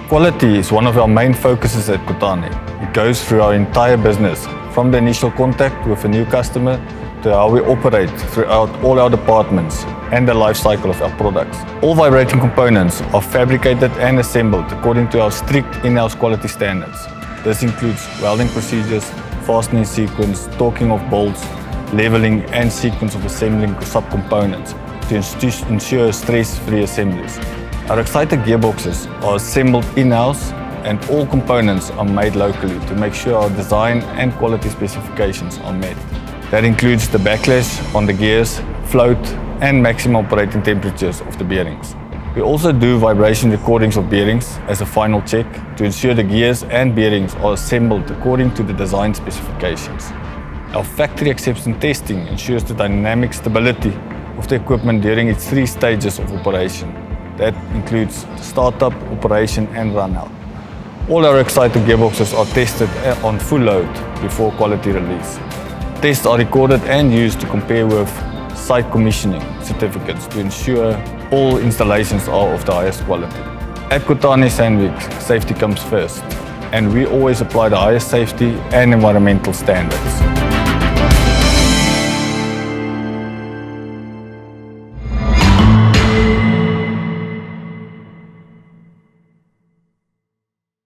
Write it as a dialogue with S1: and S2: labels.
S1: Quality is one of our main focuses at Kwatani. It goes through our entire business, from the initial contact with a new customer to how we operate throughout all our departments and the life cycle of our products. All vibrating components are fabricated and assembled according to our strict in-house quality standards. This includes welding procedures, fastening sequence, torquing of bolts, leveling and sequence of assembling subcomponents to ensure stress-free assemblies. Our exciter gearboxes are assembled in-house and all components are made locally to make sure our design and quality specifications are met. That includes the backlash on the gears, float and maximum operating temperatures of the bearings. We also do vibration recordings of bearings as a final check to ensure the gears and bearings are assembled according to the design specifications. Our factory acceptance testing ensures the dynamic stability of the equipment during its 3 stages of operation. That includes startup, operation and run-out. All our exciter gearboxes are tested on full load before quality release. Tests are recorded and used to compare with site commissioning certificates to ensure all installations are of the highest quality. At Kwatani Sandvik, safety comes first, and we always apply the highest safety and environmental standards.